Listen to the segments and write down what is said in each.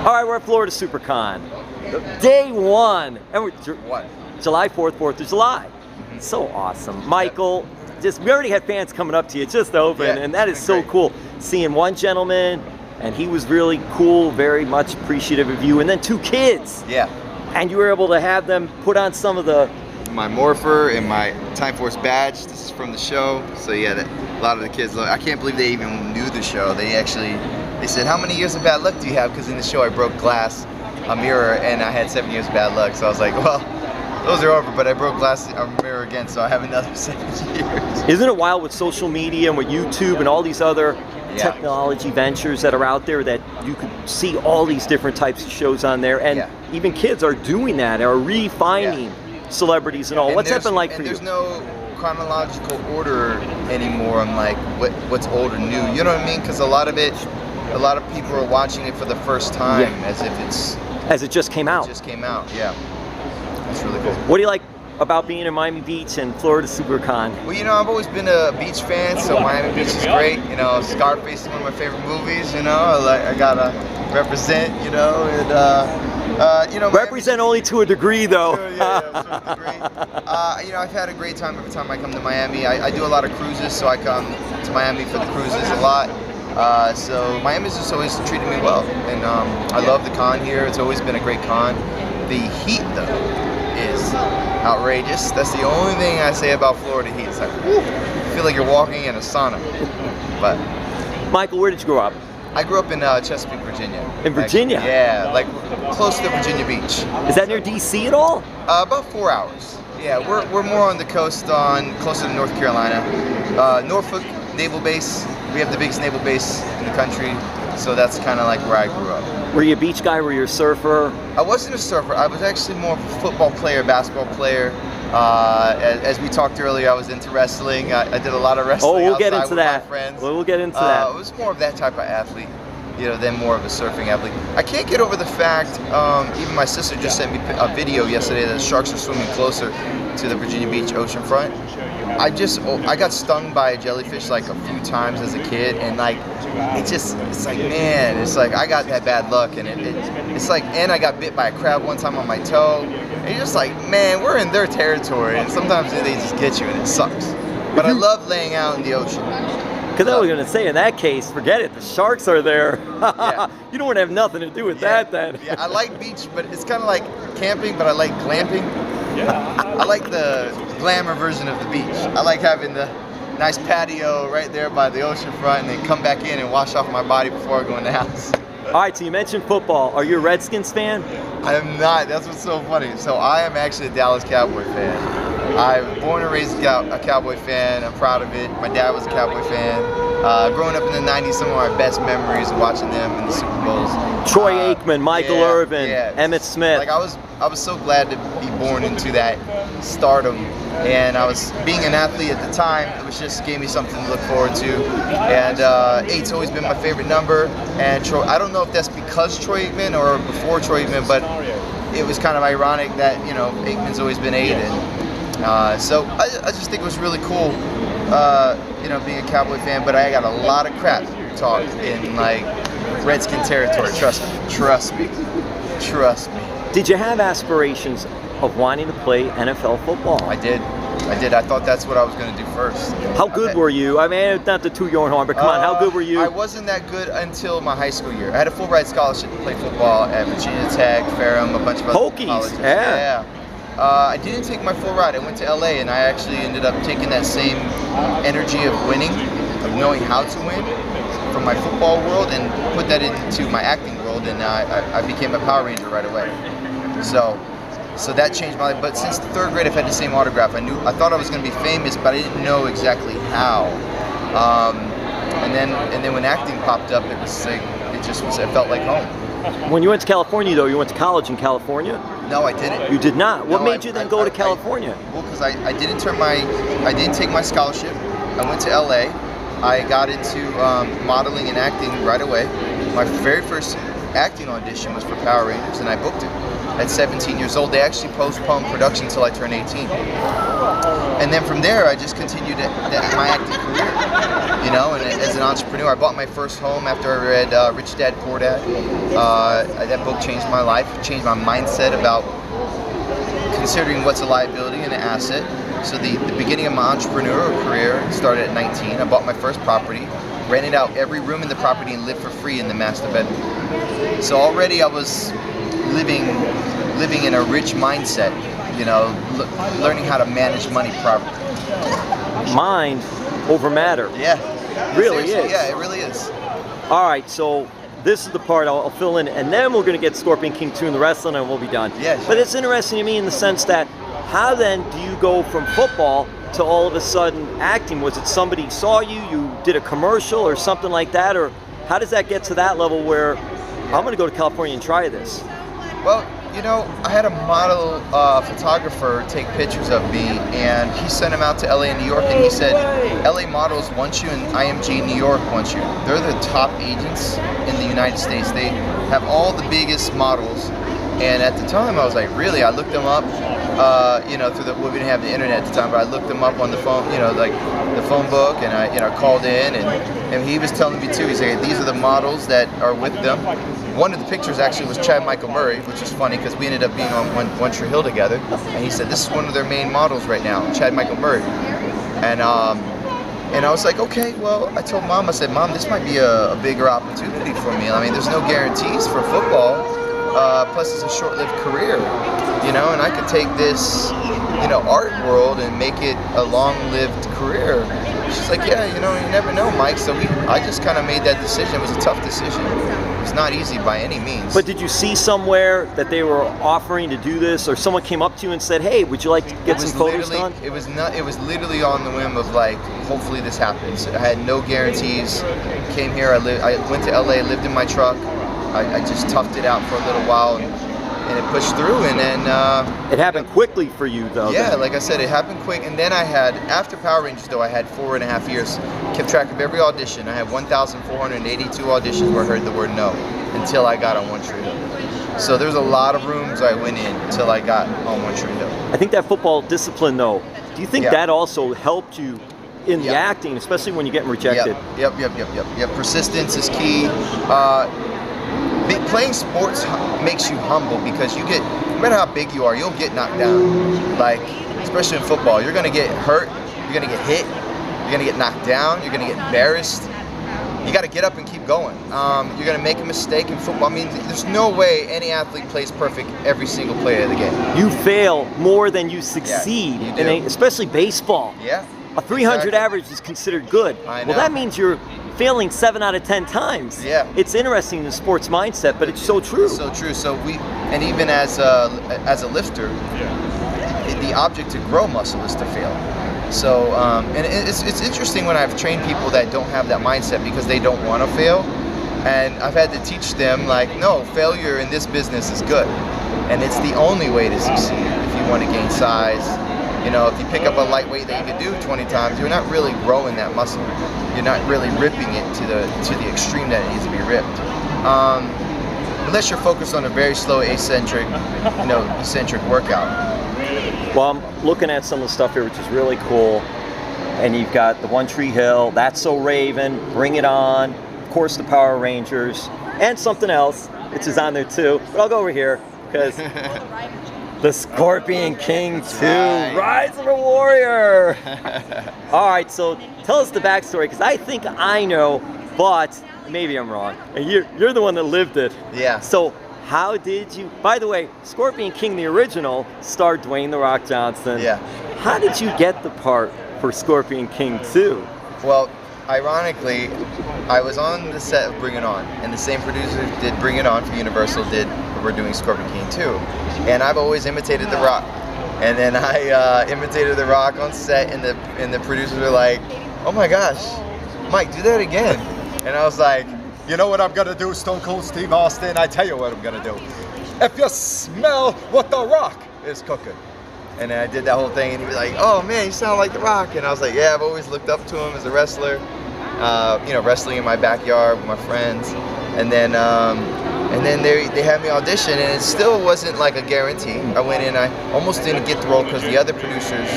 All right, we're at Florida Supercon. Day one. And we're, What? July 4th, 4th of July. So awesome. Michael, we already had fans coming up to you, just open, and that is so cool. Seeing one gentleman, and he was really cool, very much appreciative of you, and then two kids. Yeah. And you were able to have them put on some of the... My morpher and my Time Force badge. This is from the show. So yeah, a lot of the kids, I can't believe they even knew the show. They said, how many years of bad luck do you have? Because in the show I broke glass, a mirror, and I had 7 years of bad luck. So I was like, well, those are over, but I broke glass, a mirror again, so I have another 7 years. Isn't it wild with social media and with YouTube and all these other technology ventures that are out there that you could see all these different types of shows on there, and even kids are doing that, are refining celebrities and all. What's that been like for you? There's no chronological order anymore on like what's old or new. You know what I mean? Because a lot of people are watching it for the first time as if as it just came out. It just came out, yeah. That's really cool. What do you like about being in Miami Beach and Florida Supercon? Well, you know, I've always been a beach fan, so Miami Beach is great. You know, Scarface is one of my favorite movies. You know, I gotta represent. You know, and you know, represent Miami, only to a degree, though. Sure, yeah, to a degree. You know, I've had a great time every time I come to Miami. I do a lot of cruises, so I come to Miami for the cruises a lot. So Miami's just always treated me well, and I love the con here. It's always been a great con. The heat, though, is outrageous. That's the only thing I say about Florida heat. It's like, whew, you feel like you're walking in a sauna. But Michael, where did you grow up? I grew up in Chesapeake, Virginia. In Virginia? Actually, yeah, like close to Virginia Beach. Is that near DC at all? About 4 hours. Yeah, we're more on the coast, closer to North Carolina. Norfolk Naval Base. We have the biggest naval base in the country, so that's kind of like where I grew up. Were you a beach guy? Were you a surfer? I wasn't a surfer. I was actually more of a football player, basketball player. As we talked earlier, I was into wrestling. I did a lot of wrestling. Oh, we'll get into that. My friends. We'll get into that. I was more of that type of athlete, you know, than more of a surfing athlete. I can't get over the fact, even my sister just sent me a video yesterday that sharks are swimming closer to the Virginia Beach oceanfront. I got stung by a jellyfish like a few times as a kid, and like it's like, man, it's like I got that bad luck, and it's like, and I got bit by a crab one time on my toe, and you're just like, man, we're in their territory, and sometimes they just get you, and it sucks. But I love laying out in the ocean. Because I was going to say, in that case, forget it. The sharks are there. You don't want to have nothing to do with that then. Yeah, I like beach, but it's kind of like camping, but I like glamping. I like the glamour version of the beach. I like having the nice patio right there by the ocean front, and then come back in and wash off my body before I go in the house. All right, so you mentioned football. Are you a Redskins fan? I am not. That's what's so funny. So I am actually a Dallas Cowboy fan. I'm born and raised a Cowboy fan. I'm proud of it. My dad was a Cowboy fan. Growing up in the 90s, some of my best memories of watching them in the Super Bowls. Troy Aikman, Michael Irvin, Emmitt Smith. Like I was so glad to be born into that stardom, and I was being an athlete at the time. It was just gave me something to look forward to, and 8's always been my favorite number. And Troy, I don't know if that's because Troy Aikman or before Troy Aikman, but it was kind of ironic that, you know, Aikman's always been 8, and so I just think it was really cool, you know, being a Cowboy fan. But I got a lot of crap talk in like Redskin territory. Trust me. Did you have aspirations of wanting to play NFL football? I did. I thought that's what I was going to do first. How good were you? I mean, not to toot your own horn, but come on, how good were you? I wasn't that good until my high school year. I had a full ride scholarship to play football at Virginia Tech, Ferrum, a bunch of other colleges. Yeah. I didn't take my full ride. I went to LA, and I actually ended up taking that same energy of winning, of knowing how to win, from my football world, and put that into my acting world, and I became a Power Ranger right away. So that changed my life. But since the 3rd grade, I've had the same autograph. I thought I was going to be famous, but I didn't know exactly how. And then when acting popped up, it was like it felt like home. When you went to California, though, you went to college in California? No, I didn't. You did not? What made you then go to California? Well, because I didn't take my scholarship. I went to LA. I got into modeling and acting right away. My very first acting audition was for Power Rangers, and I booked it at 17 years old. They actually postponed production until I turned 18. And then from there, I just continued my acting career, you know, and as an entrepreneur. I bought my first home after I read Rich Dad, Poor Dad. That book changed my life, changed my mindset about considering what's a liability and an asset. So the beginning of my entrepreneurial career started at 19. I bought my first property, rented out every room in the property, and lived for free in the master bedroom. So already I was living in a rich mindset, you know, learning how to manage money properly. Mind over matter. Yeah. Really Seriously, is. Yeah, it really is. All right, so this is the part I'll fill in, and then we're going to get Scorpion King 2 in the wrestling, and we'll be done. Yeah, sure. But it's interesting to me in the sense that, how then do you go from football to all of a sudden acting? Was it somebody saw you, you did a commercial or something like that, or how does that get to that level where I'm going to go to California and try this? Well, you know, I had a model photographer take pictures of me, and he sent them out to LA and New York, and he said, LA models want you and IMG New York wants you. They're the top agents in the United States. They have all the biggest models. And at the time, I was like, really? I looked them up, you know, we didn't have the internet at the time, but I looked them up on the phone, you know, like the phone book, and I, you know, called in, and he was telling me too. He said, these are the models that are with them. One of the pictures actually was Chad Michael Murray, which is funny because we ended up being on One Tree Hill together. And he said, this is one of their main models right now, Chad Michael Murray. And I was like, okay, well, I told Mom, I said, Mom, this might be a bigger opportunity for me. I mean, there's no guarantees for football. Plus it's a short-lived career, you know, and I could take this, you know, art world and make it a long-lived career. She's like, yeah, you know, you never know, Mike. So I just kind of made that decision. It was a tough decision. It's not easy by any means. But did you see somewhere that they were offering to do this, or someone came up to you and said, hey, would you like to get some photos done? It was literally on the whim of like, hopefully this happens. I had no guarantees. Came here, I went to LA, lived in my truck. I just toughed it out for a little while, and it pushed through, and then it happened quickly for you, though. Yeah, like I said, it happened quick, and then I had, after Power Rangers, though, I had 4.5 years, kept track of every audition. I had 1,482 auditions where I heard the word no until I got on One Tree Hill. So there's a lot of rooms I went in until I got on One Tree Hill. I think that football discipline, though, do you think that also helped you in the acting, especially when you're getting rejected? Yep. Persistence is key. Playing sports makes you humble because you get, no matter how big you are, you'll get knocked down. Like, especially in football, you're gonna get hurt, you're gonna get hit, you're gonna get knocked down, you're gonna get embarrassed. You gotta get up and keep going. You're gonna make a mistake in football. I mean, there's no way any athlete plays perfect every single play of the game. You fail more than you succeed, you do. Especially baseball. Yeah. A 300 average is considered good. I know. Well, that means you're failing 7 out of 10 times. Yeah. It's interesting in the sports mindset, but it's so true. It's so true. So and even as a lifter, the object to grow muscle is to fail. So, and it's interesting when I've trained people that don't have that mindset because they don't want to fail. And I've had to teach them, like, no, failure in this business is good. And it's the only way to succeed. If you want to gain size, you know, if you pick up a lightweight that you can do 20 times, you're not really growing that muscle. You're not really ripping it to the extreme that it needs to be ripped. Unless you're focused on a very slow eccentric workout. Well, I'm looking at some of the stuff here, which is really cool. And you've got the One Tree Hill, That's So Raven, Bring It On, of course the Power Rangers, and something else, which is on there too. But I'll go over here because the Scorpion King 2, Rise of a Warrior. All right, so tell us the backstory, because I think I know, but maybe I'm wrong. And you're the one that lived it. Yeah. So how did you, by the way, Scorpion King, the original, starred Dwayne "The Rock" Johnson. Yeah. How did you get the part for Scorpion King 2? Well, ironically, I was on the set of Bring It On, and the same producer did Bring It On for Universal we're doing Scorpion King 2. And I've always imitated The Rock. And then I imitated The Rock on set, and the producers were like, oh my gosh, Mike, do that again. And I was like, you know what I'm gonna do, Stone Cold Steve Austin? I tell you what I'm gonna do. If you smell what The Rock is cooking. And then I did that whole thing, and he was like, oh man, you sound like The Rock. And I was like, yeah, I've always looked up to him as a wrestler. You know, wrestling in my backyard with my friends. And then And then they had me audition, and it still wasn't like a guarantee. I went in, I almost didn't get the role because the other producers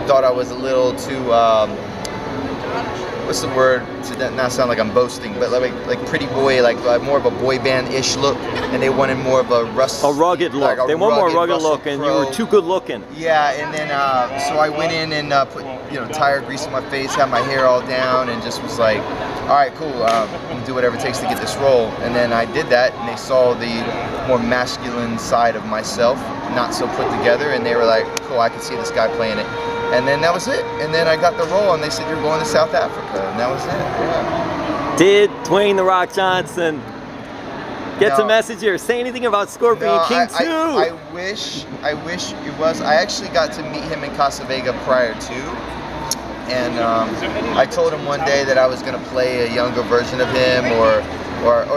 thought I was a little too, what's the word, to not sound like I'm boasting, but like pretty boy, like more of a boy band-ish look, and they wanted more of a rugged look. They want more rugged look, and you were too good looking. Yeah, and then so I went in and put tire grease on my face, had my hair all down, and just was like, all right, cool, I'm gonna do whatever it takes to get this role. And then I did that, and they saw the more masculine side of myself, not so put together, and they were like, cool, I can see this guy playing it. And then that was it. And then I got the role, and they said, you're going to South Africa, and that was it. Yeah. Did Dwayne "The Rock" Johnson get the message here? Say anything about Scorpion King 2? I wish it was. I actually got to meet him in Casa Vega prior to. And I told him one day that I was going to play a younger version of him, or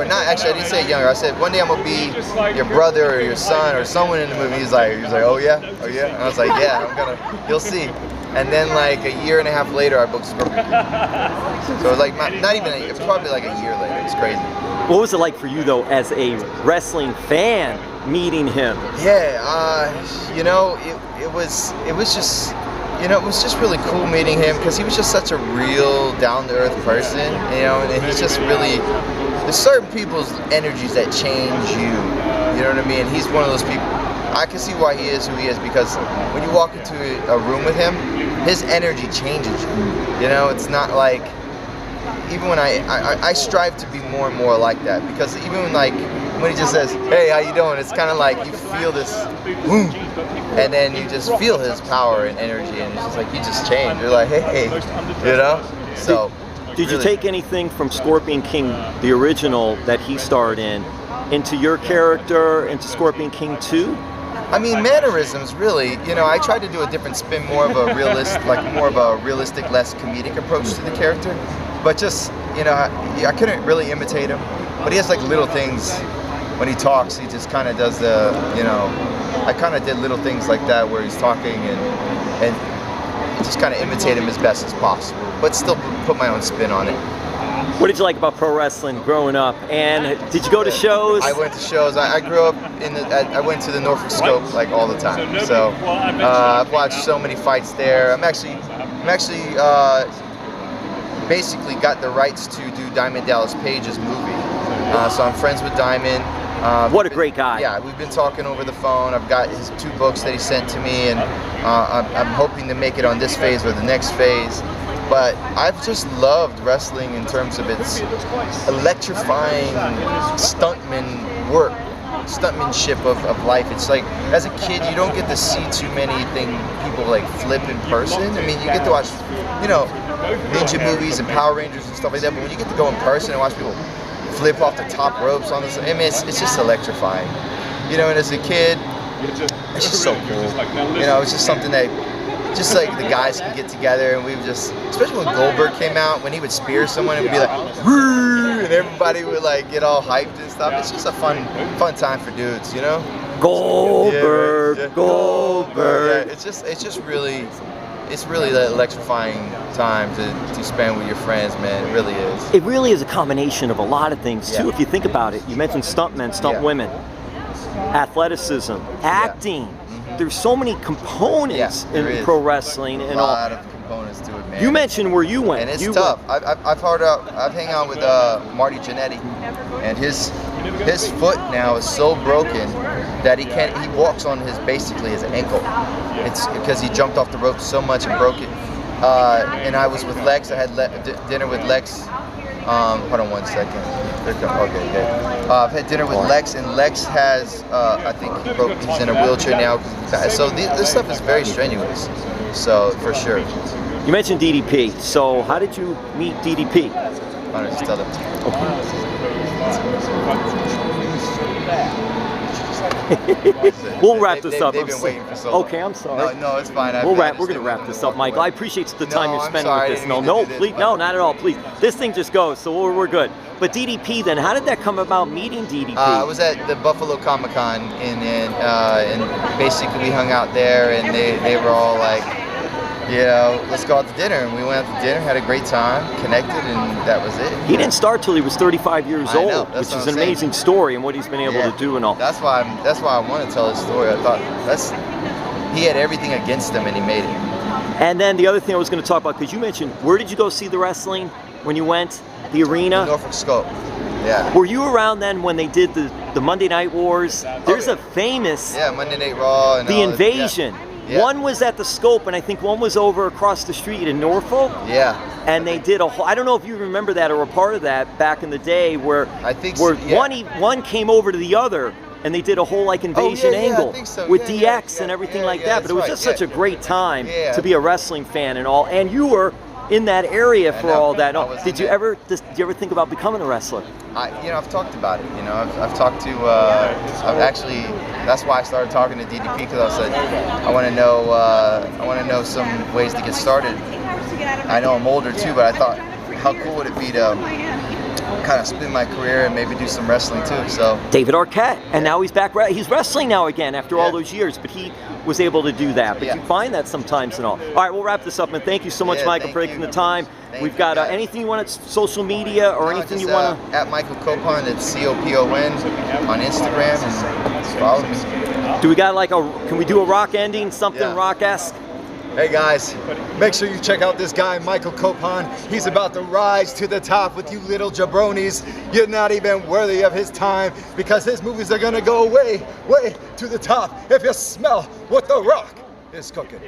not. Actually, I didn't say younger. I said one day I'm gonna be your brother or your son or someone in the movie. He's like, oh yeah. And I was like, yeah, you'll see. And then like a year and a half later, I booked Scorpion. So it was like not even. It was probably like a year later. It's crazy. What was it like for you though, as a wrestling fan, meeting him? Yeah, it was just. It was just really cool meeting him because he was just such a real, down-to-earth person, and he's just really, there's certain people's energies that change you, you know what I mean? He's one of those people, I can see why he is who he is, because when you walk into a room with him, his energy changes you, it's not like, even when I strive to be more and more like that, because even when he just says, hey, how you doing? It's kind of like you feel this boom, and then you just feel his power and energy, and it's just like you just change. You're like, hey, So, did you take anything from Scorpion King, the original that he starred in, into your character, into Scorpion King 2? I mean, mannerisms, really. I tried to do a different spin, more of a realistic, less comedic approach to the character. But just, I couldn't really imitate him. But he has like little things when he talks. He just kind of does the, I kind of did little things like that where he's talking and just kind of imitate him as best as possible, but still put my own spin on it. What did you like about pro wrestling growing up? And did you go to shows? I went to shows. I grew up I went to the Norfolk Scope like all the time. So I've watched so many fights there. I'm actually basically got the rights to do Diamond Dallas Page's movie. So I'm friends with Diamond. What a great guy. Yeah, we've been talking over the phone. I've got his 2 books that he sent to me, and I'm hoping to make it on this phase or the next phase. But I've just loved wrestling in terms of its electrifying stuntmanship of life. It's like, as a kid, you don't get to see too many people like flip in person. I mean, you get to watch, ninja movies and Power Rangers and stuff like that, but when you get to go in person and watch people flip off the top ropes on this, I mean, it's just electrifying. And as a kid, it's just so cool. It's just something that, just like the guys can get together, and we would just, especially when Goldberg came out, when he would spear someone, it would be like, woo, and everybody would like get all hyped and stuff. It's just a fun time for dudes, Goldberg, Goldberg. Yeah, it's just really. It's really an electrifying time to spend with your friends, man. It really is. It really is a combination of a lot of things, too, if you think about it. You mentioned stuntmen, stunt women, athleticism, acting. Mm-hmm. There's so many components in pro wrestling. A lot of components to it, man. You mentioned where you went. And it's tough. I've hung out with Marty Jannetty, and his foot now is so broken that he walks on basically his ankle. It's because he jumped off the rope so much and broke it. And I was with Lex. I had dinner with Lex. Hold on one second. Okay, good. I've had dinner with Lex, and Lex has, I think he's in a wheelchair now. So this stuff is very strenuous. So for sure. You mentioned DDP. So how did you meet DDP? Why don't you just tell them? We'll wrap this up. They've been waiting for so long. Okay, I'm sorry. No, it's fine. We're gonna wrap this up, Michael. I appreciate the time you're spending with this. No, not at all. Please, this thing just goes, so we're good. But DDP, then, how did that come about? Meeting DDP? I was at the Buffalo Comic Con, and basically we hung out there, and they were all like, let's go out to dinner. And we went out to dinner, had a great time, connected, and that was it. He didn't start till he was 35 years I old, know, which is an amazing story and what he's been able to do and all. That's why I want to tell his story. I thought he had everything against him and he made it. And then the other thing I was going to talk about, because you mentioned, where did you go see the wrestling when you went? The arena? Norfolk Scope. Yeah. Were you around then when they did the Monday Night Wars? There's a famous Monday Night Raw and the Invasion. Yeah. One was at the Scope, and I think one was over across the street in Norfolk. Yeah. And they did a whole, I don't know if you remember that or were part of that back in the day, where I think where so, one came over to the other, and they did a whole like invasion angle I think so. with DX and everything like that. But it was just such a great time to be a wrestling fan and all. And you were in that area for all that. Did you ever think about becoming a wrestler? I've talked about it. I've talked to. I've actually. That's why I started talking to DDP, because I said I want to know. I want to know some ways to get started. I know I'm older too, but I thought, how cool would it be to kind of spin my career and maybe do some wrestling too? So David Arquette, and now he's back. He's wrestling now again after all those years, but he was able to do that. But you find that sometimes and all. All right, we'll wrap this up, and thank you so much, Michael, for taking the time. We've got anything you want at social media or anything you want to? At Michael Copon, it's COPON on Instagram, and follow me. Do we got like can we do a rock ending, something rock-esque? Hey guys, make sure you check out this guy, Michael Copon. He's about to rise to the top with you little jabronis. You're not even worthy of his time, because his movies are gonna go way, way to the top if you smell what The Rock is cooking.